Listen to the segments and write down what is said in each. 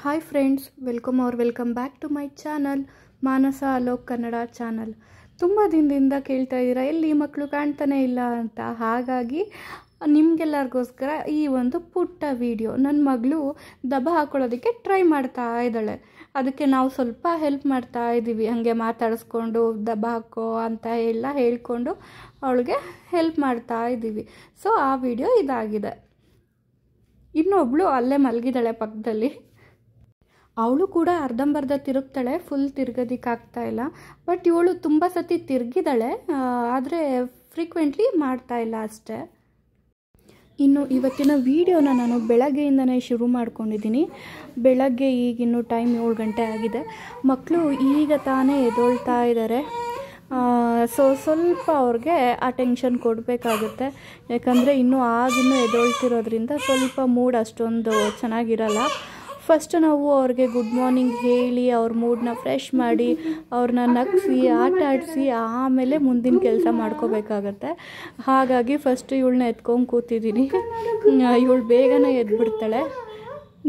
Hi friends, welcome back to my channel Manasa Alok Kannada channel. ತುಂಬ ದಿನದಿಂದ ಕೇಳ್ತಾ ಇದ್ದೀರಾ ಎಲ್ಲಿ ಮಕ್ಕಳು ಕಾಣ್ತಾನೆ ಇಲ್ಲ ಅಂತ. ಹಾಗಾಗಿ ನಿಮಗೆಲ್ಲರಿಗೋಸ್ಕರ ಈ ಒಂದು ಪುಟ್ಟ ವಿಡಿಯೋ. ನನ್ನ ಮಗಳು ದಬ್ಬ ಹಾಕೊಳ್ಳೋದಕ್ಕೆ ಟ್ರೈ ಮಾಡ್ತಾ ಇದ್ದಾಳೆ. ಅದಕ್ಕೆ ನಾವು ಸ್ವಲ್ಪ ಹೆಲ್ಪ್ ಮಾಡ್ತಾ ಇದ್ದೀವಿ. ಹಾಗೆ ಮಾತಾಡಿಸ್ಕೊಂಡು ದಬ್ಬ ಹಾಕೋ ಅಂತ ಎಲ್ಲ ಹೇಳ್ಕೊಂಡು ಅವಳಿಗೆ ಹೆಲ್ಪ್ ಮಾಡ್ತಾ ಇದ್ದೀವಿ. ಸೊ ಆ ವಿಡಿಯೋ ಇದಾಗಿದೆ. ಇನ್ನೊಬ್ಳು ಅಲ್ಲೇ ಮಲಗಿದ್ದಾಳೆ ಪಕ್ಕದಲ್ಲಿ. ಅವಳು ಕೂಡ ಅರ್ಧಂಬರ್ಧ ತಿರುಗ್ತಾಳೆ, ಫುಲ್ ತಿರ್ಗೋದಕ್ಕಾಗ್ತಾ ಇಲ್ಲ. ಬಟ್ ಇವಳು ತುಂಬ ಸತಿ ತಿರುಗಿದಾಳೆ, ಆದರೆ ಫ್ರೀಕ್ವೆಂಟ್ಲಿ ಮಾಡ್ತಾ ಇಲ್ಲ ಅಷ್ಟೇ. ಇನ್ನು ಇವತ್ತಿನ ವಿಡಿಯೋನ ನಾನು ಬೆಳಗ್ಗೆಯಿಂದನೇ ಶುರು ಮಾಡ್ಕೊಂಡಿದ್ದೀನಿ. ಬೆಳಗ್ಗೆ ಈಗಿನ್ನು ಟೈಮ್ 7 ಗಂಟೆ ಆಗಿದೆ. ಮಕ್ಕಳು ಈಗ ತಾನೇ ಎದ್ದೇಳ್ತಾ ಇದ್ದಾರೆ. ಸ್ವಲ್ಪ ಅವ್ರಿಗೆ ಅಟೆನ್ಷನ್ ಕೊಡಬೇಕಾಗುತ್ತೆ. ಯಾಕಂದರೆ ಇನ್ನೂ ಎದ್ದೇಳ್ತಿರೋದ್ರಿಂದ ಸ್ವಲ್ಪ ಮೂಡ್ ಅಷ್ಟೊಂದು ಚೆನ್ನಾಗಿರಲ್ಲ. ಫಸ್ಟ್ ನಾವು ಅವ್ರಿಗೆ ಗುಡ್ ಮಾರ್ನಿಂಗ್ ಹೇಳಿ ಅವ್ರ ಮೂಡನ್ನ ಫ್ರೆಶ್ ಮಾಡಿ ಅವ್ರನ್ನ ನಗಿಸಿ ಆಟ ಆಡಿಸಿ ಆಮೇಲೆ ಮುಂದಿನ ಕೆಲಸ ಮಾಡ್ಕೋಬೇಕಾಗತ್ತೆ. ಹಾಗಾಗಿ ಫಸ್ಟ್ ಇವಳನ್ನ ಎತ್ಕೊಂಡು ಕೂತಿದ್ದೀನಿ. ಇವಳು ಬೇಗನೆ ಎದ್ಬಿಡ್ತಾಳೆ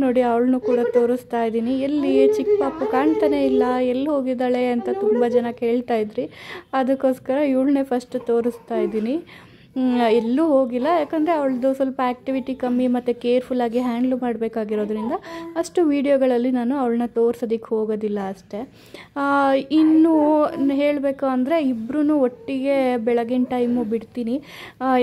ನೋಡಿ. ಅವಳನ್ನು ಕೂಡ ತೋರಿಸ್ತಾ ಇದ್ದೀನಿ. ಎಲ್ಲಿ ಚಿಕ್ಕ ಪಾಪು ಕಾಣ್ತಾನೆ ಇಲ್ಲ, ಎಲ್ಲಿ ಹೋಗಿದ್ದಾಳೆ ಅಂತ ತುಂಬ ಜನ ಕೇಳ್ತಾ ಇದ್ರಿ. ಅದಕ್ಕೋಸ್ಕರ ಇವಳನ್ನೇ ಫಸ್ಟ್ ತೋರಿಸ್ತಾ ಇದ್ದೀನಿ. ಎಲ್ಲೂ ಹೋಗಿಲ್ಲ, ಯಾಕಂದರೆ ಅವಳದು ಸ್ವಲ್ಪ ಆ್ಯಕ್ಟಿವಿಟಿ ಕಮ್ಮಿ ಮತ್ತು ಕೇರ್ಫುಲ್ಲಾಗಿ ಹ್ಯಾಂಡ್ಲ್ ಮಾಡಬೇಕಾಗಿರೋದ್ರಿಂದ ಅಷ್ಟು ವೀಡಿಯೋಗಳಲ್ಲಿ ನಾನು ಅವಳನ್ನ ತೋರಿಸೋದಕ್ಕೆ ಹೋಗೋದಿಲ್ಲ ಅಷ್ಟೇ. ಇನ್ನು ಹೇಳಬೇಕು ಅಂದರೆ ಇಬ್ಬರೂ ಒಟ್ಟಿಗೆ ಬೆಳಗಿನ ಟೈಮು ಬಿಡ್ತೀನಿ.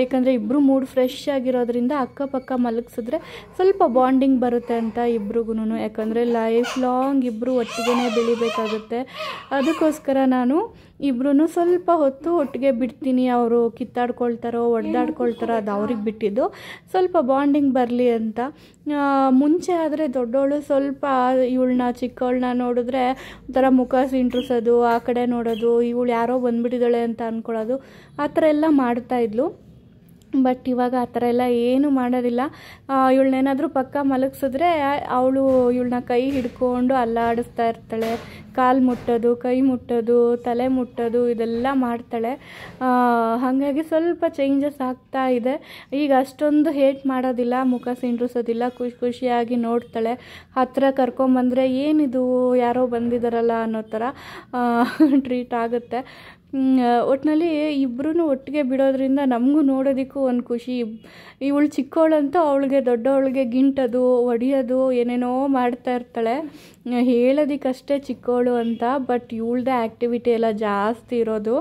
ಯಾಕಂದರೆ ಇಬ್ಬರು ಮೂಡ್ ಫ್ರೆಶ್ ಆಗಿರೋದ್ರಿಂದ ಅಕ್ಕಪಕ್ಕ ಮಲಗಿಸಿದ್ರೆ ಸ್ವಲ್ಪ ಬಾಂಡಿಂಗ್ ಬರುತ್ತೆ ಅಂತ ಇಬ್ರಿಗೂ. ಯಾಕಂದರೆ ಲೈಫ್ ಲಾಂಗ್ ಇಬ್ಬರು ಒಟ್ಟಿಗೆ ಬೆಳಿಬೇಕಾಗುತ್ತೆ. ಅದಕ್ಕೋಸ್ಕರ ನಾನು ಇಬ್ಬರೂ ಸ್ವಲ್ಪ ಹೊತ್ತು ಒಟ್ಟಿಗೆ ಬಿಡ್ತೀನಿ. ಅವರು ಕಿತ್ತಾಡ್ಕೊಳ್ತಾರೋ ಒಡೆದಾಡ್ಕೊಳ್ತಾರೋ ಅದು ಅವ್ರಿಗೆ ಬಿಟ್ಟಿದ್ದು. ಸ್ವಲ್ಪ ಬಾಂಡಿಂಗ್ ಬರಲಿ ಅಂತ. ಮುಂಚೆ ಆದರೆ ದೊಡ್ಡವಳು ಸ್ವಲ್ಪ ಇವಳನ್ನ ಚಿಕ್ಕವಳನ್ನ ನೋಡಿದ್ರೆ ಒಂಥರ ಮುಖ ಸಿಂಟ್ರಿಸೋದು, ಆ ಕಡೆ ನೋಡೋದು, ಇವಳು ಯಾರೋ ಬಂದುಬಿಟ್ಟಿದ್ದಾಳೆ ಅಂತ ಅಂದ್ಕೊಳ್ಳೋದು, ಆ ಥರ ಎಲ್ಲ ಮಾಡ್ತಾಯಿದ್ಲು. ಬಟ್ ಇವಾಗ ಆ ಥರ ಎಲ್ಲ ಏನೂ ಮಾಡೋದಿಲ್ಲ. ಇವಳನ್ನೇನಾದರೂ ಪಕ್ಕ ಮಲಗಿಸಿದ್ರೆ ಅವಳು ಇವಳನ್ನ ಕೈ ಹಿಡ್ಕೊಂಡು ಅಲ್ಲಾಡಿಸ್ತಾ ಇರ್ತಾಳೆ. ಕಾಲು ಮುಟ್ಟೋದು, ಕೈ ಮುಟ್ಟೋದು, ತಲೆ ಮುಟ್ಟೋದು ಇದೆಲ್ಲ ಮಾಡ್ತಾಳೆ. ಹಾಗಾಗಿ ಸ್ವಲ್ಪ ಚೇಂಜಸ್ ಆಗ್ತಾ ಇದೆ. ಈಗ ಅಷ್ಟೊಂದು ಹೇಟ್ ಮಾಡೋದಿಲ್ಲ, ಮುಖ ಸಿಂಡ್ರಿಸೋದಿಲ್ಲ, ಖುಷಿಯಾಗಿ ನೋಡ್ತಾಳೆ. ಹತ್ತಿರ ಕರ್ಕೊಂಬಂದರೆ ಏನಿದು ಯಾರೋ ಬಂದಿದ್ದಾರಲ್ಲ ಅನ್ನೋ ಥರ ಟ್ರೀಟ್ ಆಗುತ್ತೆ. ಒಟ್ಟಿನಲ್ಲಿ ಇಬ್ಬರೂ ಒಟ್ಟಿಗೆ ಬಿಡೋದ್ರಿಂದ ನಮಗೂ ನೋಡೋದಕ್ಕೂ ಒಂದು ಖುಷಿ. ಇವಳು ಚಿಕ್ಕವಳಂತೂ ಅವಳಿಗೆ ದೊಡ್ಡವಳಿಗೆ ಗಿಂಟೋದು, ಹೊಡಿಯೋದು ಏನೇನೋ ಮಾಡ್ತಾ ಇರ್ತಾಳೆ. ಹೇಳೋದಕ್ಕಷ್ಟೇ ಚಿಕ್ಕವಳು ಅಂತ, ಬಟ್ ಇವಳದೇ ಆ್ಯಕ್ಟಿವಿಟಿ ಎಲ್ಲ ಜಾಸ್ತಿ ಇರೋದು.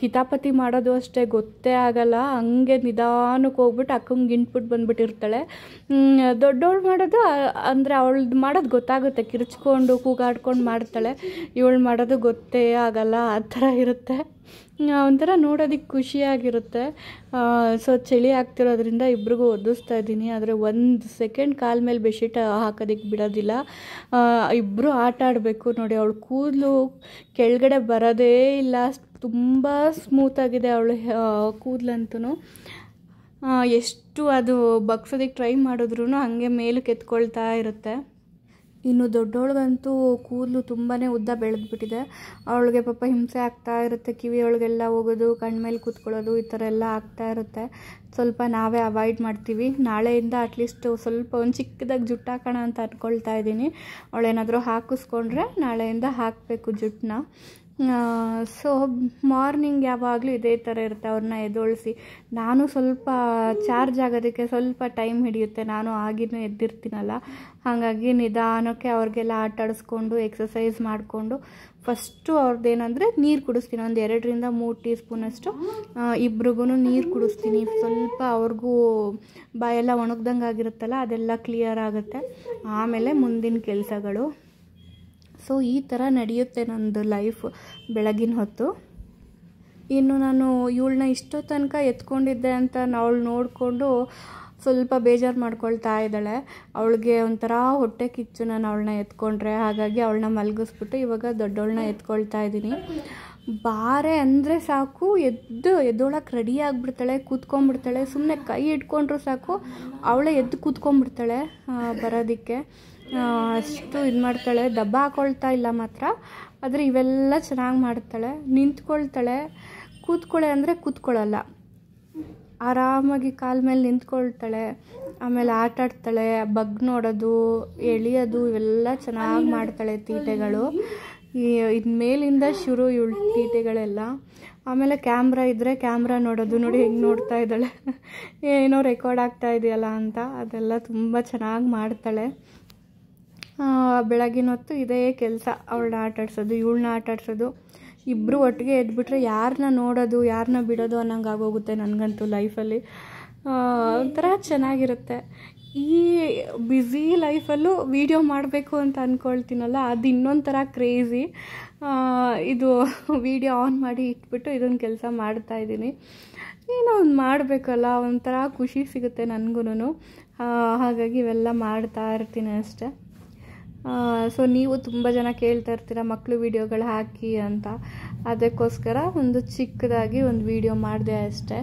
ಕಿತಾಪತಿ ಮಾಡೋದು ಅಷ್ಟೇ ಗೊತ್ತೇ ಆಗಲ್ಲ. ಹಂಗೆ ನಿಧಾನಕ್ಕೆ ಹೋಗ್ಬಿಟ್ಟು ಅಕ್ಕಂಗೆ ಗಿಂಟ್ಬಿಟ್ಟು ಬಂದುಬಿಟ್ಟಿರ್ತಾಳೆ. ದೊಡ್ಡವಳು ಮಾಡೋದು ಅಂದರೆ ಅವಳದು ಮಾಡೋದು ಗೊತ್ತಾಗುತ್ತೆ, ಕಿರ್ಚ್ಕೊಂಡು ಕೂಗಾಡ್ಕೊಂಡು ಮಾಡ್ತಾಳೆ. ಇವಳು ಮಾಡೋದು ಗೊತ್ತೇ ಆಗಲ್ಲ, ಆ ಥರ ಇರುತ್ತೆ. ಒಂಥರ ನೋಡೋದಕ್ಕೆ ಖುಷಿಯಾಗಿರುತ್ತೆ. ಸೊ ಚಳಿ ಆಗ್ತಿರೋದ್ರಿಂದ ಇಬ್ರಿಗೂ ಒದಿಸ್ತಾ ಇದ್ದೀನಿ. ಆದರೆ 1 ಸೆಕೆಂಡ್ ಕಾಲ ಮೇಲೆ ಬೆಡ್ಶೀಟ್ ಹಾಕೋದಕ್ಕೆ ಬಿಡೋದಿಲ್ಲ. ಇಬ್ಬರು ಆಟ ಆಡಬೇಕು ನೋಡಿ. ಅವಳು ಕೂದಲು ಕೆಳಗಡೆ ಬರೋದೇ ಇಲ್ಲ, ತುಂಬ ಸ್ಮೂತಾಗಿದೆ ಅವಳು ಕೂದಲಂತೂ. ಎಷ್ಟು ಅದು ಬಗ್ಸೋದಕ್ಕೆ ಟ್ರೈ ಮಾಡಿದ್ರೂ ಹಾಗೆ ಮೇಲಕ್ಕೆ ಎತ್ಕೊಳ್ತಾ ಇರುತ್ತೆ. ಇನ್ನು ದೊಡ್ಡವಳಿಗಂತೂ ಕೂದಲು ತುಂಬಾ ಉದ್ದ ಬೆಳೆದ್ಬಿಟ್ಟಿದೆ. ಅವಳಿಗೆ ಪಾಪ ಹಿಂಸೆ ಆಗ್ತಾ ಇರುತ್ತೆ. ಕಿವಿಯೊಳಗೆಲ್ಲ ಹೋಗೋದು, ಕಣ್ಮೇಲೆ ಕೂತ್ಕೊಳ್ಳೋದು, ಈ ಥರ ಎಲ್ಲ ಆಗ್ತಾ ಇರುತ್ತೆ. ಸ್ವಲ್ಪ ನಾವೇ ಅವಾಯ್ಡ್ ಮಾಡ್ತೀವಿ. ನಾಳೆಯಿಂದ ಅಟ್ಲೀಸ್ಟ್ ಸ್ವಲ್ಪ ಒಂದು ಚಿಕ್ಕದಾಗಿ ಜುಟ್ಟು ಹಾಕೋಣ ಅಂತ ಅಂದ್ಕೊಳ್ತಾ ಇದ್ದೀನಿ. ಅವಳೇನಾದರೂ ಹಾಕಿಸ್ಕೊಂಡ್ರೆ ನಾಳೆಯಿಂದ ಹಾಕಬೇಕು ಜುಟ್ಟನ್ನ. ಸೊ ಮಾರ್ನಿಂಗ್ ಯಾವಾಗಲೂ ಇದೇ ಥರ ಇರುತ್ತೆ. ಅವ್ರನ್ನ ಎದ್ದೊಳಿಸಿ ನಾನು ಸ್ವಲ್ಪ ಚಾರ್ಜ್ ಆಗೋದಕ್ಕೆ ಸ್ವಲ್ಪ ಟೈಮ್ ಹಿಡಿಯುತ್ತೆ. ನಾನು ಆಗಿನೂ ಎದ್ದಿರ್ತೀನಲ್ಲ, ಹಾಗಾಗಿ ನಿಧಾನಕ್ಕೆ ಅವ್ರಿಗೆಲ್ಲ ಆಟ ಆಡಿಸ್ಕೊಂಡು ಎಕ್ಸಸೈಸ್ ಮಾಡಿಕೊಂಡು ಫಸ್ಟು ಅವ್ರದ್ದೇನೆಂದರೆ ನೀರು ಕುಡಿಸ್ತೀನಿ. ಒಂದು 2ರಿಂದ 3 ಟೀ ಸ್ಪೂನಷ್ಟು ಇಬ್ರಿಗೂ ನೀರು ಕುಡಿಸ್ತೀನಿ. ಸ್ವಲ್ಪ ಅವ್ರಿಗೂ ಬಾಯೆಲ್ಲ ಒಣಗ್ದಂಗೆ ಆಗಿರುತ್ತಲ್ಲ, ಅದೆಲ್ಲ ಕ್ಲಿಯರ್ ಆಗುತ್ತೆ. ಆಮೇಲೆ ಮುಂದಿನ ಕೆಲಸಗಳು. ಸೊ ಈ ಥರ ನಡೆಯುತ್ತೆ ನನ್ನದು ಲೈಫ್ ಬೆಳಗಿನ ಹೊತ್ತು. ಇನ್ನು ನಾನು ಇವಳನ್ನ ಇಷ್ಟೋ ತನಕ ಎತ್ಕೊಂಡಿದ್ದೆ ಅಂತ ಅವಳು ನೋಡಿಕೊಂಡು ಸ್ವಲ್ಪ ಬೇಜಾರು ಮಾಡ್ಕೊಳ್ತಾ ಇದ್ದಾಳೆ. ಅವಳಿಗೆ ಒಂಥರ ಹೊಟ್ಟೆ ಕಿಚ್ಚು ನಾನು ಅವಳನ್ನ ಎತ್ಕೊಂಡ್ರೆ. ಹಾಗಾಗಿ ಅವಳನ್ನ ಮಲಗಿಸ್ಬಿಟ್ಟು ಇವಾಗ ದೊಡ್ಡವಳನ್ನ ಎತ್ಕೊಳ್ತಾ ಇದ್ದೀನಿ. ಬಾರೆ ಅಂದರೆ ಸಾಕು ಎದ್ದೊಳಕ್ಕೆ ರೆಡಿ ಆಗಿಬಿಡ್ತಾಳೆ, ಕೂತ್ಕೊಂಡ್ಬಿಡ್ತಾಳೆ. ಸುಮ್ಮನೆ ಕೈ ಹಿಡ್ಕೊಂಡ್ರು ಸಾಕು ಅವಳೇ ಎದ್ದು ಕೂತ್ಕೊಂಡ್ಬಿಡ್ತಾಳೆ ಬರೋದಕ್ಕೆ. ಅಷ್ಟು ಇದು ಮಾಡ್ತಾಳೆ. ದಬ್ಬ ಹಾಕೊಳ್ತಾ ಇಲ್ಲ ಮಾತ್ರ, ಆದರೆ ಇವೆಲ್ಲ ಚೆನ್ನಾಗಿ ಮಾಡ್ತಾಳೆ. ನಿಂತ್ಕೊಳ್ತಾಳೆ, ಕೂತ್ಕೊಳ್ಳೆ ಅಂದರೆ ಕೂತ್ಕೊಳ್ಳಲ್ಲ. ಆರಾಮಾಗಿ ಕಾಲ ಮೇಲೆ ನಿಂತ್ಕೊಳ್ತಾಳೆ. ಆಮೇಲೆ ಆಟ ಆಡ್ತಾಳೆ, ಬಗ್ ನೋಡೋದು, ಎಳಿಯೋದು ಇವೆಲ್ಲ ಚೆನ್ನಾಗಿ ಮಾಡ್ತಾಳೆ ತೀಟೆಗಳು. ಇನ್ಮೇಲಿಂದ ಶುರು ಇವಳು ತೀಟೆಗಳೆಲ್ಲ. ಆಮೇಲೆ ಕ್ಯಾಮ್ರಾ ಇದ್ದರೆ ಕ್ಯಾಮ್ರಾ ನೋಡೋದು, ನೋಡಿ ಹೆಂಗೆ ನೋಡ್ತಾ ಇದ್ದಾಳೆ, ಏನೋ ರೆಕಾರ್ಡ್ ಆಗ್ತಾ ಇದೆಯಲ್ಲ ಅಂತ. ಅದೆಲ್ಲ ತುಂಬ ಚೆನ್ನಾಗಿ ಮಾಡ್ತಾಳೆ. ಬೆಳಗಿನ ಹೊತ್ತು ಇದೇ ಕೆಲಸ, ಅವಳನ್ನ ಆಟಾಡ್ಸೋದು, ಇವಳನ್ನ ಆಟಾಡ್ಸೋದು. ಇಬ್ಬರು ಒಟ್ಟಿಗೆ ಎದ್ಬಿಟ್ರೆ ಯಾರನ್ನ ನೋಡೋದು ಯಾರನ್ನ ಬಿಡೋದು ಅನ್ನೋಂಗೆ ಆಗೋಗುತ್ತೆ ನನಗಂತೂ ಲೈಫಲ್ಲಿ. ಒಂಥರ ಚೆನ್ನಾಗಿರುತ್ತೆ. ಈ ಬ್ಯುಸಿ ಲೈಫಲ್ಲೂ ವೀಡಿಯೋ ಮಾಡಬೇಕು ಅಂತ ಅಂದ್ಕೊಳ್ತೀನಲ್ಲ, ಅದು ಇನ್ನೊಂಥರ ಕ್ರೇಜಿ. ಇದು ವೀಡಿಯೋ ಆನ್ ಮಾಡಿ ಇಟ್ಬಿಟ್ಟು ಇದೊಂದು ಕೆಲಸ ಮಾಡ್ತಾಯಿದ್ದೀನಿ. ಏನೋ ಒಂದು ಮಾಡಬೇಕಲ್ಲ, ಒಂಥರ ಖುಷಿ ಸಿಗುತ್ತೆ ನನಗೂ. ಹಾಗಾಗಿ ಇವೆಲ್ಲ ಮಾಡ್ತಾ ಇರ್ತೀನಿ ಅಷ್ಟೆ. ಸೊ ನೀವು ತುಂಬ ಜನ ಕೇಳ್ತಾ ಇರ್ತೀರ ಮಕ್ಕಳು ವೀಡಿಯೋಗಳು ಹಾಕಿ ಅಂತ. ಅದಕ್ಕೋಸ್ಕರ ಒಂದು ಚಿಕ್ಕದಾಗಿ ಒಂದು ವೀಡಿಯೋ ಮಾಡಿದೆ ಅಷ್ಟೆ,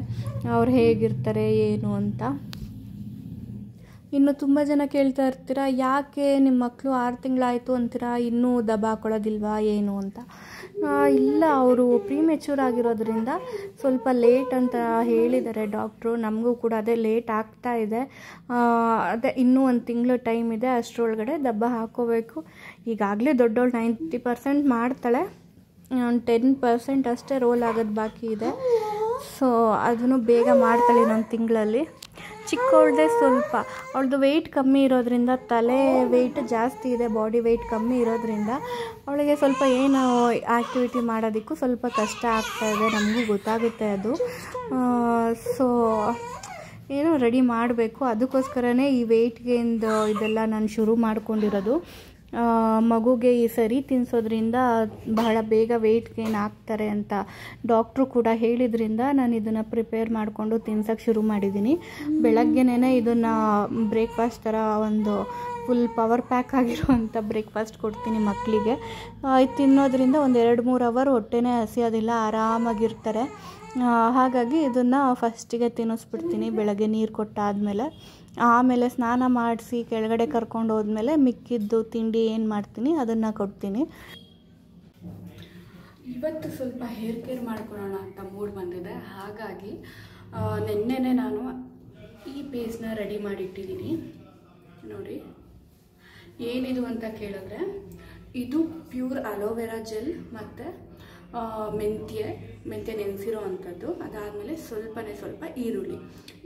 ಅವ್ರು ಹೇಗಿರ್ತಾರೆ ಏನು ಅಂತ. ಇನ್ನು ತುಂಬ ಜನ ಕೇಳ್ತಾ ಇರ್ತೀರ, ಯಾಕೆ ನಿಮ್ಮ ಮಕ್ಕಳು 6 ತಿಂಗಳಾಯಿತು ಅಂತೀರಾ, ಇನ್ನೂ ದಬ್ಬ ಹಾಕೊಳ್ಳೋದಿಲ್ವಾ ಏನು ಅಂತ. ಇಲ್ಲ, ಅವರು ಪ್ರೀಮೆಚ್ಯೂರ್ ಆಗಿರೋದ್ರಿಂದ ಸ್ವಲ್ಪ ಲೇಟ್ ಅಂತ ಹೇಳಿದ್ದಾರೆ ಡಾಕ್ಟ್ರು. ನಮಗೂ ಕೂಡ ಅದೇ ಲೇಟ್ ಆಗ್ತಾ ಇದೆ. ಅದೇ ಇನ್ನೂ 1 ತಿಂಗಳು ಟೈಮ್ ಇದೆ, ಅಷ್ಟರೊಳಗಡೆ ದಬ್ಬ ಹಾಕೋಬೇಕು. ಈಗಾಗಲೇ ದೊಡ್ಡವಳು 90% ಮಾಡ್ತಾಳೆ, 10% ಅಷ್ಟೇ ರೋಲ್ ಆಗೋದು ಬಾಕಿ ಇದೆ. ಸೊ ಅದನ್ನು ಬೇಗ ಮಾಡ್ತಾಳೆ ಇನ್ನೊಂದು ತಿಂಗಳಲ್ಲಿ. ಚಿಕ್ಕವಳದೇ ಸ್ವಲ್ಪ, ಅವಳದು ವೆಯ್ಟ್ ಕಮ್ಮಿ ಇರೋದ್ರಿಂದ, ತಲೆ ವೆಯ್ಟ್ ಜಾಸ್ತಿ ಇದೆ, ಬಾಡಿ ವೆಯ್ಟ್ ಕಮ್ಮಿ ಇರೋದ್ರಿಂದ ಅವಳಿಗೆ ಸ್ವಲ್ಪ ಏನು ಆ್ಯಕ್ಟಿವಿಟಿ ಮಾಡೋದಕ್ಕೂ ಸ್ವಲ್ಪ ಕಷ್ಟ ಆಗ್ತಾಯಿದೆ. ನಮಗೂ ಗೊತ್ತಾಗುತ್ತೆ ಅದು. ಸೊ ಏನೋ ರೆಡಿ ಮಾಡಬೇಕು. ಅದಕ್ಕೋಸ್ಕರನೇ ಈ ವೆಯ್ಟ್ ಗೇನ್ದು ಇದೆಲ್ಲ ನಾನು ಶುರು ಮಾಡ್ಕೊಂಡಿರೋದು. ಮಗುಗೆ ಈ ಸರಿ ತಿನ್ನಿಸೋದ್ರಿಂದ ಬಹಳ ಬೇಗ ವೆಯ್ಟ್ ಗೇನ್ ಆಗ್ತಾರೆ ಅಂತ ಡಾಕ್ಟ್ರು ಕೂಡ ಹೇಳಿದ್ರಿಂದ ನಾನು ಇದನ್ನು ಪ್ರಿಪೇರ್ ಮಾಡಿಕೊಂಡು ತಿನ್ಸೋಕ್ಕೆ ಶುರು ಮಾಡಿದ್ದೀನಿ. ಬೆಳಗ್ಗೆನೇ ಇದನ್ನು ಬ್ರೇಕ್ಫಾಸ್ಟ್ ಥರ ಒಂದು ಫುಲ್ ಪವರ್ ಪ್ಯಾಕ್ ಆಗಿರುವಂಥ ಬ್ರೇಕ್ಫಾಸ್ಟ್ ಕೊಡ್ತೀನಿ ಮಕ್ಕಳಿಗೆ. ಇದು ತಿನ್ನೋದ್ರಿಂದ ಒಂದು 2-3 ಅವರ್ ಹೊಟ್ಟೆನೇ ಹಸಿಯೋದಿಲ್ಲ, ಆರಾಮಾಗಿರ್ತಾರೆ. ಹಾಗಾಗಿ ಇದನ್ನು ಫಸ್ಟಿಗೆ ತಿನ್ನಿಸ್ಬಿಡ್ತೀನಿ ಬೆಳಗ್ಗೆ ನೀರು ಕೊಟ್ಟಾದಮೇಲೆ. ಆಮೇಲೆ ಸ್ನಾನ ಮಾಡಿಸಿ ಕೆಳಗಡೆ ಕರ್ಕೊಂಡು ಹೋದ್ಮೇಲೆ ಮಿಕ್ಕಿದ್ದು ತಿಂಡಿ ಏನು ಮಾಡ್ತೀನಿ ಅದನ್ನು ಕೊಡ್ತೀನಿ. ಇವತ್ತು ಸ್ವಲ್ಪ ಹೇರ್ ಕೇರ್ ಮಾಡ್ಕೊಳ್ಳೋಣ ಅಂತ ಮೂಡ್ ಬಂದಿದೆ. ಹಾಗಾಗಿ ನೆನ್ನೆನೇ ನಾನು ಈ ಪೇಸ್ಟ್ನ ರೆಡಿ ಮಾಡಿಟ್ಟಿದ್ದೀನಿ. ನೋಡಿ ಏನಿದು ಅಂತ ಕೇಳಿದ್ರೆ, ಇದು ಪ್ಯೂರ್ ಅಲೋವೆರಾ ಜೆಲ್ ಮತ್ತು ಮೆಂತ್ಯ ನೆನೆಸಿರೋ ಅಂಥದ್ದು. ಅದಾದಮೇಲೆ ಸ್ವಲ್ಪ ಈರುಳ್ಳಿ,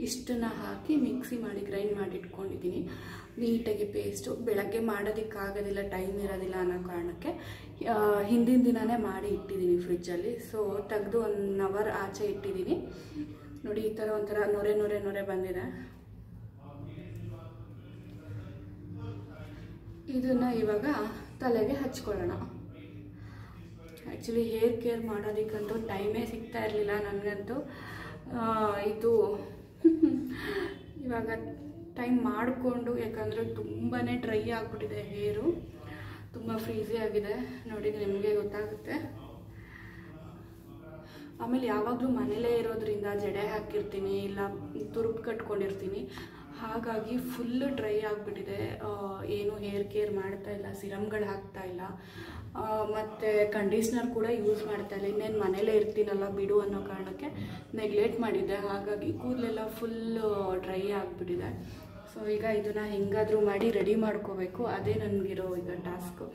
ಇಷ್ಟನ್ನು ಹಾಕಿ ಮಿಕ್ಸಿ ಮಾಡಿ ಗ್ರೈಂಡ್ ಮಾಡಿ ಇಟ್ಕೊಂಡಿದ್ದೀನಿ ನೀಟಾಗಿ ಪೇಸ್ಟು. ಬೆಳಗ್ಗೆ ಮಾಡೋದಕ್ಕಾಗೋದಿಲ್ಲ, ಟೈಮ್ ಇರೋದಿಲ್ಲ ಅನ್ನೋ ಕಾರಣಕ್ಕೆ ಹಿಂದಿನ ದಿನವೇ ಮಾಡಿ ಇಟ್ಟಿದ್ದೀನಿ ಫ್ರಿಜ್ಜಲ್ಲಿ. ಸೊ ತೆಗೆದು 1 ಅವರ್ ಆಚೆ ಇಟ್ಟಿದ್ದೀನಿ. ನೋಡಿ ಈ ಥರ ಒಂಥರ ನೊರೆ ಬಂದಿದೆ. ಇದನ್ನು ಇವಾಗ ತಲೆಗೆ ಹಚ್ಕೊಳ್ಳೋಣ. ಆ್ಯಕ್ಚುಲಿ ಹೇರ್ ಕೇರ್ ಮಾಡೋದಕ್ಕಂತೂ ಟೈಮೇ ಸಿಗ್ತಾ ಇರಲಿಲ್ಲ ನನಗಂತೂ. ಇದು ಇವಾಗ ಟೈಮ್ ಮಾಡಿಕೊಂಡು, ಯಾಕಂದರೆ ತುಂಬಾ ಡ್ರೈ ಆಗಿಬಿಟ್ಟಿದೆ ಹೇರು, ತುಂಬ ಫ್ರೀಝಿ ಆಗಿದೆ. ನೋಡಿ ನಿಮಗೆ ಗೊತ್ತಾಗುತ್ತೆ. ಆಮೇಲೆ ಯಾವಾಗಲೂ ಮನೇಲೇ ಇರೋದ್ರಿಂದ ಜಡೆ ಹಾಕಿರ್ತೀನಿ, ಇಲ್ಲ ತುರುಪು ಕಟ್ಕೊಂಡಿರ್ತೀನಿ. ಹಾಗಾಗಿ ಫುಲ್ಲು ಡ್ರೈ ಆಗಿಬಿಟ್ಟಿದೆ. ಏನು ಹೇರ್ ಕೇರ್ ಮಾಡ್ತಾಯಿಲ್ಲ, ಸಿರಮ್ಗಳು ಹಾಕ್ತಾಯಿಲ್ಲ, ಮತ್ತು ಕಂಡೀಷ್ನರ್ ಕೂಡ ಯೂಸ್ ಮಾಡ್ತಾಯಿಲ್ಲ. ಇನ್ನೇನು ಮನೇಲೇ ಇರ್ತೀನಲ್ಲ ಬಿಡು ಅನ್ನೋ ಕಾರಣಕ್ಕೆ ನೆಗ್ಲೆಕ್ಟ್ ಮಾಡಿದ್ದೆ. ಹಾಗಾಗಿ ಕೂದಲೆಲ್ಲ ಫುಲ್ಲು ಡ್ರೈ ಆಗಿಬಿಟ್ಟಿದೆ. ಸೊ ಈಗ ಇದನ್ನು ಹೆಂಗಾದರೂ ಮಾಡಿ ರೆಡಿ ಮಾಡ್ಕೋಬೇಕು, ಅದೇ ನನಗಿರೋ ಈಗ ಟಾಸ್ಕು.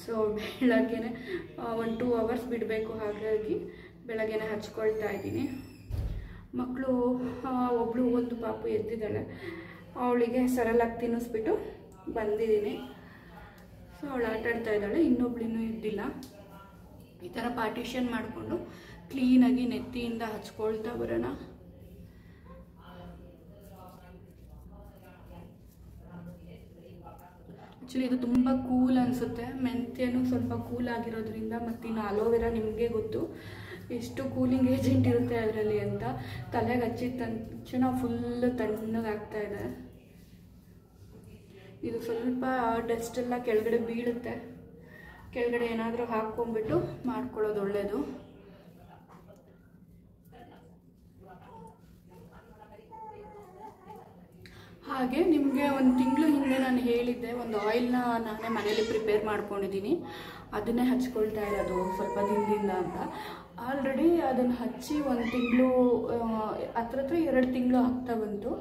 ಸೊ ಬೆಳಗ್ಗೆನೇ 1-2 ಅವರ್ಸ್ ಬಿಡಬೇಕು. ಹಾಗಾಗಿ ಬೆಳಗ್ಗೆನೇ ಹಚ್ಕೊಳ್ತಾ ಇದ್ದೀನಿ. ಮಕ್ಕಳು ಒಬ್ಬಳು ಒಂದು ಪಾಪು ಎದ್ದಿದ್ದಾಳೆ, ಅವಳಿಗೆ ಸರಳಾಗಿ ತಿನ್ನಿಸ್ಬಿಟ್ಟು ಬಂದಿದ್ದೀನಿ. ಸೊ ಅವಳು ಆಟಾಡ್ತಾ ಇದ್ದಾಳೆ, ಇನ್ನೊಬ್ಳು ಇನ್ನೂ ಇದ್ದಿಲ್ಲ. ಈ ಥರ ಪಾರ್ಟಿಷನ್ ಮಾಡಿಕೊಂಡು ಕ್ಲೀನಾಗಿ ನೆತ್ತಿಯಿಂದ ಹಚ್ಕೊಳ್ತಾ ಬರೋಣ. ಆ್ಯಕ್ಚುಲಿ ಇದು ತುಂಬ ಕೂಲ್ ಅನಿಸುತ್ತೆ. ಮೆಂತ್ಯನೂ ಸ್ವಲ್ಪ ಕೂಲ್ ಆಗಿರೋದ್ರಿಂದ, ಮತ್ತು ಇನ್ನು ಅಲೋವೆರಾ ನಿಮಗೆ ಗೊತ್ತು ಎಷ್ಟು ಕೂಲಿಂಗ್ ಏಜೆಂಟ್ ಇರುತ್ತೆ ಅದರಲ್ಲಿ ಅಂತ. ತಲೆಗೆ ಹಚ್ಚಿದ ತಕ್ಷಣ ಫುಲ್ಲು ತಣ್ಣಗಾಗ್ತಾ ಇದೆ. ಇದು ಸ್ವಲ್ಪ ಡಸ್ಟೆಲ್ಲ ಕೆಳಗಡೆ ಬೀಳುತ್ತೆ, ಕೆಳಗಡೆ ಏನಾದರೂ ಹಾಕ್ಕೊಂಡ್ಬಿಟ್ಟು ಮಾಡ್ಕೊಳ್ಳೋದು ಒಳ್ಳೆಯದು. ಹಾಗೆ ನಿಮಗೆ 1 ತಿಂಗಳು ಹಿಂದೆ ನಾನು ಹೇಳಿದ್ದೆ, ಒಂದು ಆಯಿಲ್ನ ನಾನೇ ಮನೇಲಿ ಪ್ರಿಪೇರ್ ಮಾಡ್ಕೊಂಡಿದ್ದೀನಿ, ಅದನ್ನೇ ಹಚ್ಕೊಳ್ತಾ ಇರೋದು ಸ್ವಲ್ಪ ದಿನದಿಂದ ಅಂತ. ಆಲ್ರೆಡಿ ಅದನ್ನು ಹಚ್ಚಿ 1 ತಿಂಗಳು ಹತ್ರ 2 ತಿಂಗಳು ಆಗ್ತಾ ಬಂತು.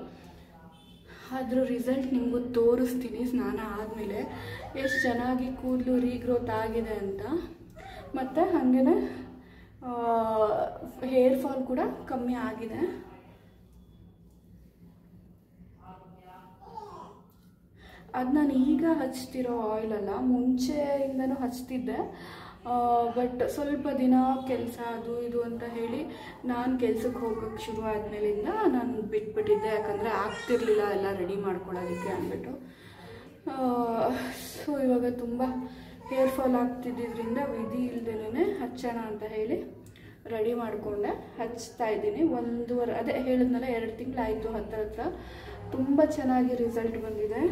ಅದ್ರ ರಿಸಲ್ಟ್ ನಿಮಗೂ ತೋರಿಸ್ತೀನಿ ಸ್ನಾನ ಆದಮೇಲೆ ಎಷ್ಟು ಚೆನ್ನಾಗಿ ಕೂದಲು ರೀಗ್ರೋತ್ ಆಗಿದೆ ಅಂತ. ಮತ್ತು ಹಾಗೇ ಹೇರ್ ಫಾಲ್ ಕೂಡ ಕಮ್ಮಿ ಆಗಿದೆ. ಅದು ನಾನು ಈಗ ಹಚ್ತಿರೋ ಆಯಿಲ್ ಅಲ್ಲ, ಮುಂಚೆಯಿಂದನೂ ಹಚ್ತಿದ್ದೆ. ಬಟ್ ಸ್ವಲ್ಪ ದಿನ ಕೆಲಸ ಅದು ಇದು ಅಂತ ಹೇಳಿ ನಾನು ಕೆಲ್ಸಕ್ಕೆ ಹೋಗೋಕ್ಕೆ ಶುರು ಆದಮೇಲಿಂದ ನಾನು ಬಿಟ್ಬಿಟ್ಟಿದ್ದೆ. ಯಾಕಂದರೆ ಆಗ್ತಿರ್ಲಿಲ್ಲ ಎಲ್ಲ ರೆಡಿ ಮಾಡ್ಕೊಳ್ಳೋದಕ್ಕೆ ಅಂದ್ಬಿಟ್ಟು. ಸೊ ಇವಾಗ ತುಂಬ ಹೇರ್ ಫಾಲ್ ಆಗ್ತಿದ್ದರಿಂದ ವಿಧಿ ಇಲ್ದೇ ಹಚ್ಚೋಣ ಅಂತ ಹೇಳಿ ರೆಡಿ ಮಾಡಿಕೊಂಡೆ. ಹಚ್ತಾ ಇದ್ದೀನಿ. 1.5 ಅದೇ ಹೇಳಿದ್ನಲ್ಲ 2 ತಿಂಗಳಾಯಿತು ಹತ್ರ. ತುಂಬ ಚೆನ್ನಾಗಿ ರಿಸಲ್ಟ್ ಬಂದಿದೆ.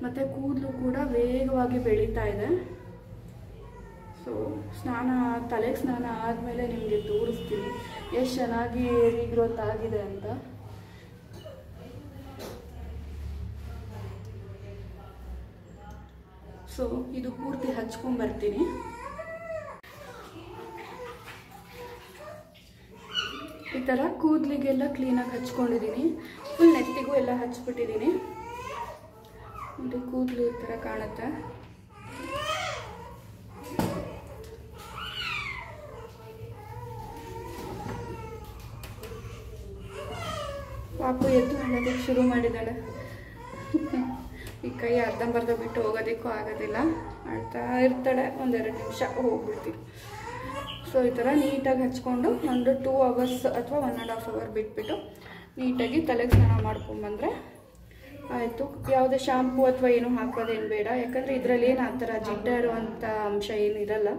ಮತ್ತು ಕೂದಲು ಕೂಡ ವೇಗವಾಗಿ ಬೆಳೀತಾ ಇದೆ. ಸೊ ತಲೆಗೆ ಸ್ನಾನ ಆದಮೇಲೆ ನಿಮಗೆ ತೋರಿಸ್ತೀನಿ ಎಷ್ಟು ಚೆನ್ನಾಗಿ ರೀಗ್ರೋತ್ ಆಗಿದೆ ಅಂತ. ಸೊ ಇದು ಪೂರ್ತಿ ಹಚ್ಕೊಂಡ್ಬರ್ತೀನಿ. ಈ ಥರ ಕೂದಲಿಗೆಲ್ಲ ಕ್ಲೀನಾಗಿ ಹಚ್ಕೊಂಡಿದ್ದೀನಿ. ಫುಲ್ ನೆತ್ತಿಗೂ ಎಲ್ಲ ಹಚ್ಬಿಟ್ಟಿದ್ದೀನಿ. ನೋಡಿ ಕೂದಲು ಈ ಥರ ಕಾಣುತ್ತೆ. ಪಾಪು ಎದ್ದು ಹೇಳೋದಕ್ಕೆ ಶುರು ಮಾಡಿದ್ದಾಳೆ. ಈ ಕೈ ಅರ್ಧಂಬರ್ಧ ಬಿಟ್ಟು ಹೋಗೋದಕ್ಕೂ ಆಗೋದಿಲ್ಲ, ಅಳ್ತಾ ಇರ್ತಾಳೆ. 1-2 ನಿಮಿಷ ಹೋಗ್ಬಿಡ್ತೀವಿ. ಸೊ ಈ ಥರ ನೀಟಾಗಿ ಹಚ್ಕೊಂಡು ಒಂದು 2 ಅವರ್ಸ್ ಅಥವಾ 1.5 ಅವರ್ ಬಿಟ್ಬಿಟ್ಟು ನೀಟಾಗಿ ತಲೆಗೆ ಸ್ನಾನ ಮಾಡ್ಕೊಂಬಂದರೆ ಆಯಿತು. ಯಾವುದೇ ಶಾಂಪೂ ಅಥವಾ ಏನೂ ಹಾಕೋದೇನು ಬೇಡ. ಯಾಕಂದರೆ ಇದರಲ್ಲಿ ಏನು ಆ ಥರ ಜಿಡ್ಡ ಇರುವಂಥ ಅಂಶ ಏನಿರಲ್ಲ.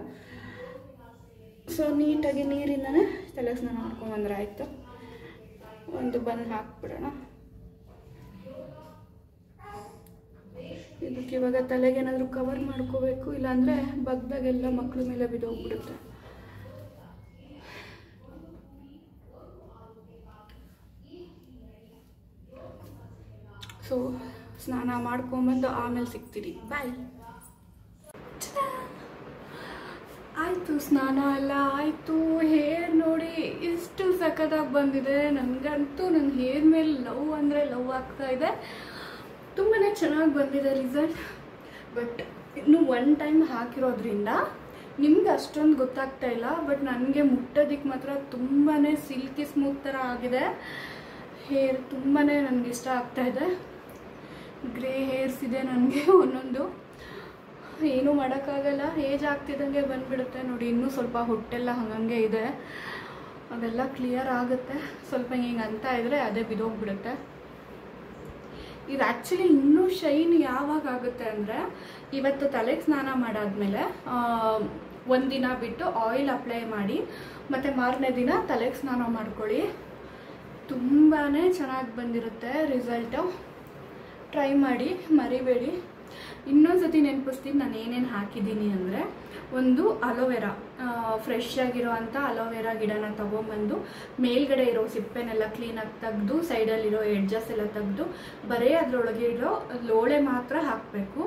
ಸೊ ನೀಟಾಗಿ ನೀರಿಂದನೇ ತಲೆಗೆ ಸ್ನಾನ ಮಾಡ್ಕೊಂಬಂದ್ರೆ ಆಯಿತು. ಒಂದು ಬನ್ ಹಾಕ್ಬಿಡೋಣ. ಇದಕ್ಕೆ ಇವಾಗ ತಲೆಗೇನಾದರೂ ಕವರ್ ಮಾಡ್ಕೋಬೇಕು, ಇಲ್ಲಾಂದರೆ ಬಗ್ದಾಗೆಲ್ಲ ಮಕ್ಕಳ ಮೇಲೆ ಬಿದ್ದೋಗ್ಬಿಡುತ್ತೆ. ಸೊ ಸ್ನಾನ ಮಾಡ್ಕೊಂಬಂದು ಆಮೇಲೆ ಸಿಗ್ತೀರಿ. ಬಾಯ್. ಆಯಿತು, ಸ್ನಾನ ಎಲ್ಲ ಆಯಿತು. ಹೇರ್ ನೋಡಿ ಎಷ್ಟು ಸಖತ್ತಾಗಿ ಬಂದಿದೆ. ನನಗಂತೂ ನನ್ನ ಹೇರ್ ಮೇಲೆ ಲವ್ ಅಂದರೆ ಲವ್ ಆಗ್ತಾ ಇದೆ. ತುಂಬಾ ಚೆನ್ನಾಗಿ ಬಂದಿದೆ ರಿಸಲ್ಟ್. ಬಟ್ ಇನ್ನು 1 ಟೈಮ್ ಹಾಕಿರೋದ್ರಿಂದ ನಿಮ್ಗೆ ಅಷ್ಟೊಂದು ಗೊತ್ತಾಗ್ತಾ ಇಲ್ಲ. ಬಟ್ ನನಗೆ ಮುಟ್ಟೋದಕ್ಕೆ ಮಾತ್ರ ತುಂಬಾ ಸಿಲ್ಕಿ ಸ್ಮೂತ್ ಥರ ಆಗಿದೆ. ಹೇರ್ ತುಂಬಾ ನನಗೆ ಇಷ್ಟ ಆಗ್ತಾಯಿದೆ. ಗ್ರೇ ಹೇರ್ಸ್ ಇದೆ ನನಗೆ ಒಂದೊಂದು. ಏನೂ ಮಾಡೋಕ್ಕಾಗಲ್ಲ, ಏಜ್ ಆಗ್ತಿದ್ದಂಗೆ ಬಂದುಬಿಡುತ್ತೆ. ನೋಡಿ ಇನ್ನೂ ಸ್ವಲ್ಪ ಹೊಟ್ಟೆಲ್ಲ ಹಂಗಂಗೆ ಇದೆ, ಅದೆಲ್ಲ ಕ್ಲಿಯರ್ ಆಗುತ್ತೆ. ಸ್ವಲ್ಪ ಹಿಂಗೆ ಅಂತ ಇದ್ದರೆ ಅದೇ ಬಿದ್ದೋಗ್ಬಿಡುತ್ತೆ. ಇದು ಆ್ಯಕ್ಚುಲಿ ಇನ್ನೂ ಶೈನ್ ಯಾವಾಗ ಆಗುತ್ತೆ ಅಂದರೆ, ಇವತ್ತು ತಲೆಗೆ ಸ್ನಾನ ಮಾಡಾದ್ಮೇಲೆ 1 ದಿನ ಬಿಟ್ಟು ಆಯಿಲ್ ಅಪ್ಲೈ ಮಾಡಿ ಮತ್ತು ಮಾರನೇ ದಿನ ತಲೆಗೆ ಸ್ನಾನ ಮಾಡ್ಕೊಳ್ಳಿ. ತುಂಬಾ ಚೆನ್ನಾಗಿ ಬಂದಿರುತ್ತೆ ರಿಸಲ್ಟು. ಟ್ರೈ ಮಾಡಿ, ಮರಿಬೇಡಿ. ಇನ್ನೊಂದು ಸತಿ ನೆನಪಿಸ್ತೀನಿ ನಾನು ಏನೇನು ಹಾಕಿದ್ದೀನಿ ಅಂದರೆ, ಒಂದು ಅಲೋವೆರಾ, ಫ್ರೆಶ್ ಆಗಿರೋವಂಥ ಅಲೋವೆರಾ ಗಿಡನ ತೊಗೊಂಬಂದು ಮೇಲ್ಗಡೆ ಇರೋ ಸಿಪ್ಪೆನೆಲ್ಲ ಕ್ಲೀನಾಗಿ ತೆಗೆದು ಸೈಡಲ್ಲಿರೋ ಎಡ್ಜಸ್ ಎಲ್ಲ ತೆಗೆದು ಬರೀ ಅದರೊಳಗೆ ಇರೋ ಲೋಳೆ ಮಾತ್ರ ಹಾಕಬೇಕು.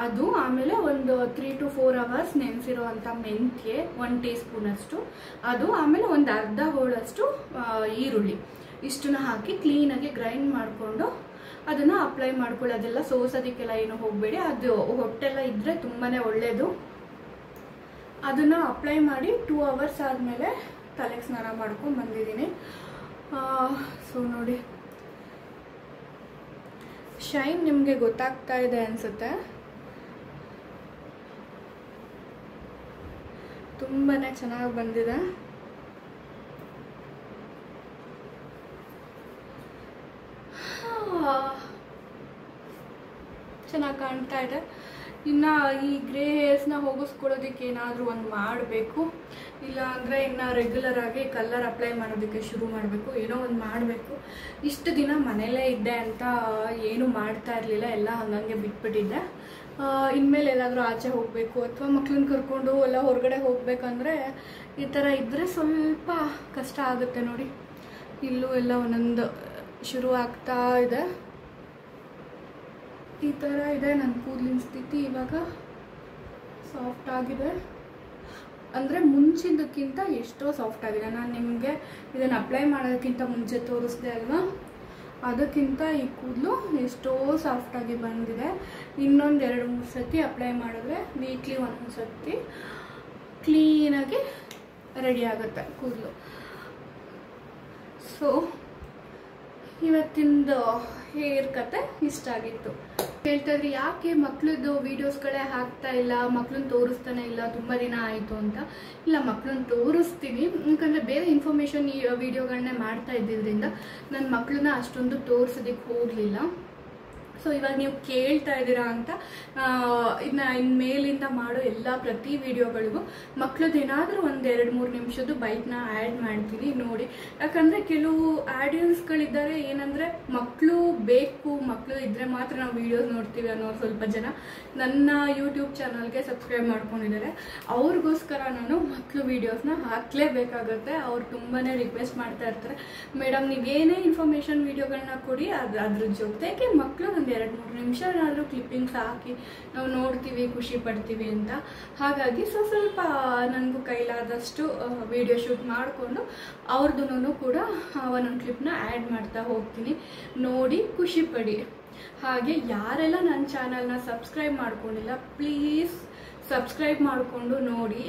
ಅದು ಆಮೇಲೆ ಒಂದು 3 to 4 ಅವರ್ಸ್ ನೆನೆಸಿರೋ ಅಂಥ ಮೆಂತ್ಯ 1 ಟೀ ಸ್ಪೂನಷ್ಟು, ಅದು ಆಮೇಲೆ ಒಂದು ಅರ್ಧ ಹೋಳಷ್ಟು ಈರುಳ್ಳಿ, ಇಷ್ಟನ್ನ ಹಾಕಿ ಕ್ಲೀನಾಗಿ ಗ್ರೈಂಡ್ ಮಾಡಿಕೊಂಡು ಅದನ್ನು ಅಪ್ಲೈ ಮಾಡ್ಕೊಳ್ಳಿ. ಅದೆಲ್ಲ ಸೋಸೋದಕ್ಕೆಲ್ಲ ಏನು ಹೋಗಬೇಡಿ. ಅದು ಹೊಟ್ಟೆಲ್ಲ ಇದ್ದರೆ ತುಂಬಾ ಒಳ್ಳೆಯದು. ಅದನ್ನು ಅಪ್ಲೈ ಮಾಡಿ 2 ಅವರ್ಸ್ ಆದಮೇಲೆ ತಲೆಗೆ ಸ್ನಾನ ಮಾಡ್ಕೊಂಡು ಬಂದಿದ್ದೀನಿ. ಸೊ ನೋಡಿ ಶೈನ್ ನಿಮಗೆ ಗೊತ್ತಾಗ್ತಾ ಇದೆ ಅನಿಸುತ್ತೆ. ತುಂಬಾ ಚೆನ್ನಾಗಿ ಬಂದಿದೆ. ಚೆನ್ನಾಗಿ ಕಾಣ್ತಾ ಇದೆ. ಇನ್ನು ಈ ಗ್ರೇ ಹೇರ್ಸ್ನ ಹೋಗಿಸ್ಕೊಳ್ಳೋದಕ್ಕೆ ಏನಾದರೂ ಒಂದು ಮಾಡಬೇಕು, ಇಲ್ಲ ಅಂದರೆ ಇನ್ನು ರೆಗ್ಯುಲರ್ ಆಗಿ ಕಲರ್ ಅಪ್ಲೈ ಮಾಡೋದಕ್ಕೆ ಶುರು ಮಾಡಬೇಕು. ಏನೋ ಒಂದು ಮಾಡಬೇಕು. ಇಷ್ಟು ದಿನ ಮನೇಲೇ ಇದ್ದೆ ಅಂತ ಏನೂ ಮಾಡ್ತಾ ಇರಲಿಲ್ಲ, ಎಲ್ಲ ಹಂಗಂಗೆ ಬಿಟ್ಬಿಟ್ಟಿದ್ದೆ. ಇನ್ಮೇಲೆ ಎಲ್ಲಾದರೂ ಆಚೆ ಹೋಗಬೇಕು ಅಥವಾ ಮಕ್ಳನ್ನ ಕರ್ಕೊಂಡು ಎಲ್ಲ ಹೊರಗಡೆ ಹೋಗ್ಬೇಕಂದ್ರೆ ಈ ಥರ ಇದ್ದರೆ ಸ್ವಲ್ಪ ಕಷ್ಟ ಆಗುತ್ತೆ. ನೋಡಿ ಇಲ್ಲೂ ಎಲ್ಲ ಒಂದೊಂದು ಶುರು ಆಗ್ತಾ ಇದೆ. ಈ ಥರ ಇದೆ ನನ್ನ ಕೂದಲಿನ ಸ್ಥಿತಿ. ಇವಾಗ ಸಾಫ್ಟ್ ಆಗಿದೆ. ಅಂದರೆ ಮುಂಚಿನದಕ್ಕಿಂತ ಎಷ್ಟೋ ಸಾಫ್ಟ್ ಆಗಿದೆ. ನಾನು ನಿಮಗೆ ಇದನ್ನು ಅಪ್ಲೈ ಮಾಡೋದಕ್ಕಿಂತ ಮುಂಚೆ ತೋರಿಸ್ದೆ ಅಲ್ವಾ, ಅದಕ್ಕಿಂತ ಈ ಕೂದಲು ಎಷ್ಟೋ ಸಾಫ್ಟಾಗಿ ಬಂದಿದೆ. ಇನ್ನೊಂದು 2-3 ಸತಿ ಅಪ್ಲೈ ಮಾಡಿದ್ರೆ ವೀಕ್ಲಿ ಒಂದೊಂದು ಸತಿ ಕ್ಲೀನಾಗಿ ರೆಡಿ ಆಗುತ್ತೆ ಕೂದಲು. ಸೊ ಇವತ್ತಿಂದು ಹೇರ್ ಕತೆ ಇಷ್ಟ ಆಗಿತ್ತು. ಹೇಳ್ತಾ ಇದ್ರಿ ಯಾಕೆ ಮಕ್ಳದ್ದು ವೀಡಿಯೋಸ್ಗಳೇ ಹಾಕ್ತಾ ಇಲ್ಲ, ಮಕ್ಳನ್ನ ತೋರಿಸ್ತಾನೆ ಇಲ್ಲ, ತುಂಬ ದಿನ ಆಯಿತು ಅಂತ. ಇಲ್ಲ, ಮಕ್ಳನ್ನ ತೋರಿಸ್ತೀನಿ, ಯಾಕಂದರೆ ಬೇರೆ ಇನ್ಫಾರ್ಮೇಷನ್ ಈ ವಿಡಿಯೋಗಳನ್ನೇ ಮಾಡ್ತಾ ಇದ್ದಿದ್ದರಿಂದ ನನ್ನ ಮಕ್ಕಳನ್ನ ಅಷ್ಟೊಂದು ತೋರಿಸೋದಕ್ಕೆ ಹೋಗಲಿಲ್ಲ. ಸೊ ಇವಾಗ ನೀವು ಕೇಳ್ತಾ ಇದ್ದೀರಾ ಅಂತ ಇನ್ಮೇಲಿಂದ ಮಾಡೋ ಎಲ್ಲ ಪ್ರತಿ ವಿಡಿಯೋಗಳಿಗೂ ಮಕ್ಳದ್ದು ಏನಾದರೂ ಒಂದು 2-3 ನಿಮಿಷದ್ದು ಬೈಟ್ನ ಆ್ಯಡ್ ಮಾಡ್ತೀನಿ ನೋಡಿ. ಯಾಕಂದರೆ ಕೆಲವು ಆಡಿಯನ್ಸ್ಗಳಿದ್ದಾರೆ ಏನಂದರೆ ಮಕ್ಕಳು ಬೇಕು, ಮಕ್ಕಳು ಇದ್ದರೆ ಮಾತ್ರ ನಾವು ವೀಡಿಯೋಸ್ ನೋಡ್ತೀವಿ ಅನ್ನೋರು ಸ್ವಲ್ಪ ಜನ ನನ್ನ ಯೂಟ್ಯೂಬ್ ಚಾನಲ್ಗೆ ಸಬ್ಸ್ಕ್ರೈಬ್ ಮಾಡ್ಕೊಂಡಿದ್ದಾರೆ. ಅವ್ರಿಗೋಸ್ಕರ ನಾನು ಮಕ್ಕಳು ವೀಡಿಯೋಸ್ನ ಹಾಕಲೇಬೇಕಾಗುತ್ತೆ. ಅವ್ರು ತುಂಬಾ ರಿಕ್ವೆಸ್ಟ್ ಮಾಡ್ತಾ ಇರ್ತಾರೆ, ಮೇಡಮ್ ನೀವೇನೇ ಇನ್ಫಾರ್ಮೇಷನ್ ವೀಡಿಯೋಗಳನ್ನ ಕೊಡಿ, ಅದ್ರ ಜೊತೆಗೆ ಮಕ್ಕಳು ಒಂದು 2-3 ನಿಮಿಷ ಏನಾದರೂ ಕ್ಲಿಪ್ಪಿಂಗ್ಸ್ ಹಾಕಿ ನಾವು ನೋಡ್ತೀವಿ, ಖುಷಿ ಪಡ್ತೀವಿ ಅಂತ. ಹಾಗಾಗಿ ಸ್ವಲ್ಪ ನನಗೂ ಕೈಲಾದಷ್ಟು ವಿಡಿಯೋ ಶೂಟ್ ಮಾಡಿಕೊಂಡು ಅವ್ರದ್ದು ಕೂಡ ಒಂದೊಂದು ಕ್ಲಿಪ್ನ ಆ್ಯಡ್ ಮಾಡ್ತಾ ಹೋಗ್ತೀನಿ. ನೋಡಿ ಖುಷಿ ಪಡಿ. ಹಾಗೆ ಯಾರೆಲ್ಲ ನನ್ನ ಚಾನಲ್ನ ಸಬ್ಸ್ಕ್ರೈಬ್ ಮಾಡ್ಕೊಂಡಿಲ್ಲ ಪ್ಲೀಸ್ ಸಬ್ಸ್ಕ್ರೈಬ್ ಮಾಡಿಕೊಂಡು ನೋಡಿ.